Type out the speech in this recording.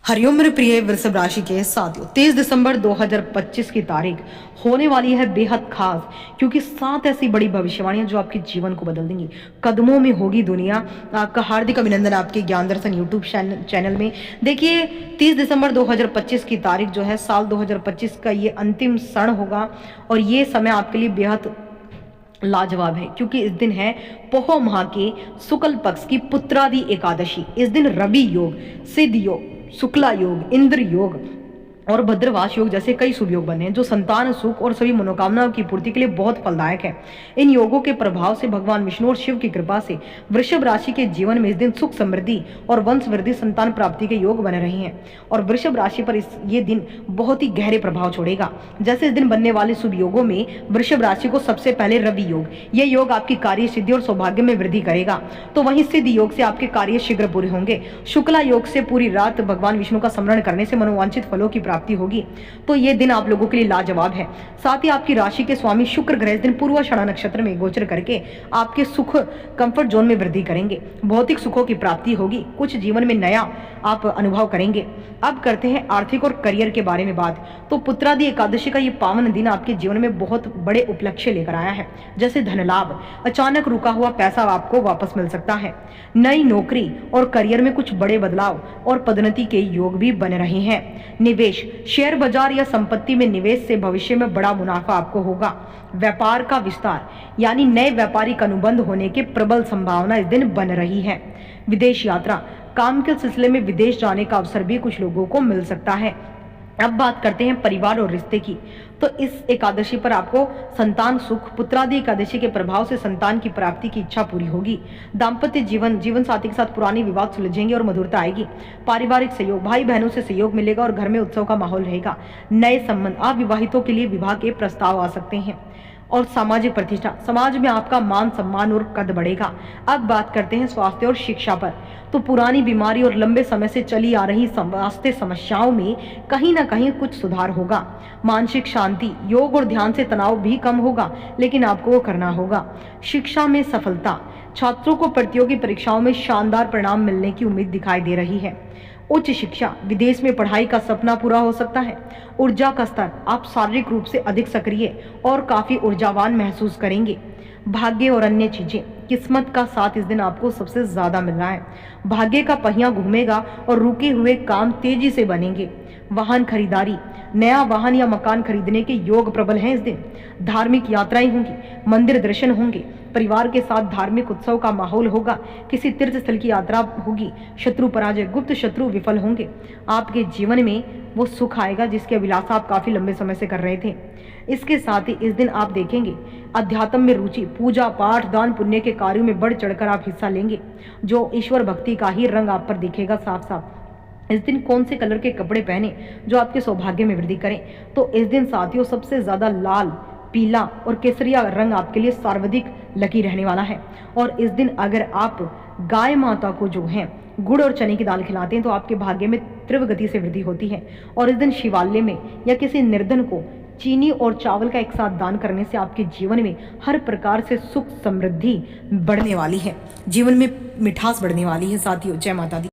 हरिओम मेरे प्रिय वृषभ राशि के साथियों, 23 दिसंबर 2025 की तारीख होने वाली है बेहद खास, क्योंकि 7 ऐसी बड़ी भविष्यवाणियां जो आपके जीवन को बदल देंगी। कदमों में होगी दुनिया। आपका हार्दिक अभिनंदन आपके ज्ञान दर्शन यूट्यूब चैनल में। देखिए, 30 दिसंबर 2025 की तारीख जो है, साल 2025 का ये अंतिम क्षण होगा और ये समय आपके लिए बेहद लाजवाब है, क्योंकि इस दिन है पोह माह के शुक्ल पक्ष की पुत्रादि एकादशी। इस दिन रवि योग, सिद्ध योग, शुक्ला योग, इंद्र योग और भद्रवास योग जैसे कई शुभ योग बने हैं, जो संतान सुख और सभी मनोकामनाओं की पूर्ति के लिए बहुत फलदायक है। इन योगों के प्रभाव से भगवान विष्णु और शिव की कृपा से वृषभ राशि के जीवन में इस दिन सुख समृद्धि और वंश वृद्धि संतान प्राप्ति के योग बने रहे हैं और वृषभ राशि पर ये दिन बहुत ही गहरे प्रभाव छोड़ेगा। जैसे इस दिन बनने वाले शुभ योगों में वृषभ राशि को सबसे पहले रवि योग, यह योग आपकी कार्य सिद्धि और सौभाग्य में वृद्धि करेगा। तो वहीं सिद्ध योग से आपके कार्य शीघ्र पूरे होंगे। शुक्ला योग से पूरी रात भगवान विष्णु का स्मरण करने से मनोवांछित फलों की प्राप्ति होगी। तो ये दिन आप लोगों के लिए लाजवाब है। साथ ही आपकी राशि के स्वामी शुक्र ग्रह इस दिन पूर्वाषाढ़ा नक्षत्र में गोचर करके आपके सुख कंफर्ट जोन में वृद्धि करेंगे। भौतिक सुखों की प्राप्ति होगी, कुछ जीवन में नया आप अनुभव करेंगे। अब करते हैं आर्थिक और करियर के बारे में बात। तो पुत्रादि एकादशी का ये पावन दिन आपके जीवन में बहुत बड़े उपलक्ष्य लेकर आया है, जैसे धन लाभ, अचानक रुका हुआ पैसा आपको वापस मिल सकता है। नई नौकरी और करियर में कुछ बड़े बदलाव और पदोन्नति के योग भी बन रहे हैं। निवेश, शेयर बाजार या संपत्ति में निवेश से भविष्य में बड़ा मुनाफा आपको होगा। व्यापार का विस्तार यानी नए व्यापारिक अनुबंध होने की प्रबल संभावना इस दिन बन रही है। विदेश यात्रा, काम के सिलसिले में विदेश जाने का अवसर भी कुछ लोगों को मिल सकता है। अब बात करते हैं परिवार और रिश्ते की। तो इस एकादशी पर आपको संतान सुख, पुत्रादि एकादशी के प्रभाव से संतान की प्राप्ति की इच्छा पूरी होगी। दाम्पत्य जीवन साथी के साथ पुरानी विवाद सुलझेंगे और मधुरता आएगी। पारिवारिक सहयोग, भाई बहनों से सहयोग मिलेगा और घर में उत्सव का माहौल रहेगा। नए संबंध, अविवाहितों के लिए विवाह के प्रस्ताव आ सकते हैं। और सामाजिक प्रतिष्ठा, समाज में आपका मान सम्मान और कद बढ़ेगा। अब बात करते हैं स्वास्थ्य और शिक्षा पर। तो पुरानी बीमारी और लंबे समय से चली आ रही स्वास्थ्य समस्याओं में कहीं ना कहीं कुछ सुधार होगा। मानसिक शांति, योग और ध्यान से तनाव भी कम होगा, लेकिन आपको वो करना होगा। शिक्षा में सफलता, छात्रों को प्रतियोगी परीक्षाओं में शानदार परिणाम मिलने की उम्मीद दिखाई दे रही है। उच्च शिक्षा, विदेश में पढ़ाई का सपना पूरा हो सकता है। ऊर्जा का स्तर, आप शारीरिक रूप से अधिक सक्रिय और काफी ऊर्जावान महसूस करेंगे। भाग्य और अन्य चीजें, किस्मत का साथ इस दिन आपको सबसे ज्यादा मिल रहा है। भाग्य का पहिया घूमेगा और रुके हुए काम तेजी से बनेंगे। वाहन खरीदारी, नया वाहन या मकान खरीदने के योग प्रबल हैं इस दिन। धार्मिक यात्राएं होंगी, मंदिर दर्शन होंगे, परिवार के साथ धार्मिक उत्सव का माहौल होगा, किसी तीर्थ स्थल की यात्रा होगी। शत्रु पराजय, गुप्त शत्रु विफल होंगे। आपके जीवन में वो सुख आएगा जिसकी अभिलाषा आप काफी लंबे समय से कर रहे थे। इसके साथ ही इस दिन आप देखेंगे अध्यात्म में रुचि, पूजा पाठ, दान पुण्य के कार्यों में बढ़ चढ़कर आप हिस्सा लेंगे, जो ईश्वर भक्ति का ही रंग आप पर दिखेगा साफ साफ। इस दिन कौन से कलर के कपड़े पहने जो आपके सौभाग्य में वृद्धि करें? तो इस दिन साथियों सबसे ज्यादा लाल, पीला और केसरिया रंग आपके लिए सर्वाधिक लकी रहने वाला है। और इस दिन अगर आप गाय माता को जो है गुड़ और चने की दाल खिलाते हैं तो आपके भाग्य में तीव्र गति से वृद्धि होती है। और इस दिन शिवालय में या किसी निर्धन को चीनी और चावल का एक साथ दान करने से आपके जीवन में हर प्रकार से सुख समृद्धि बढ़ने वाली है, जीवन में मिठास बढ़ने वाली है। साथियों, जय माता दी।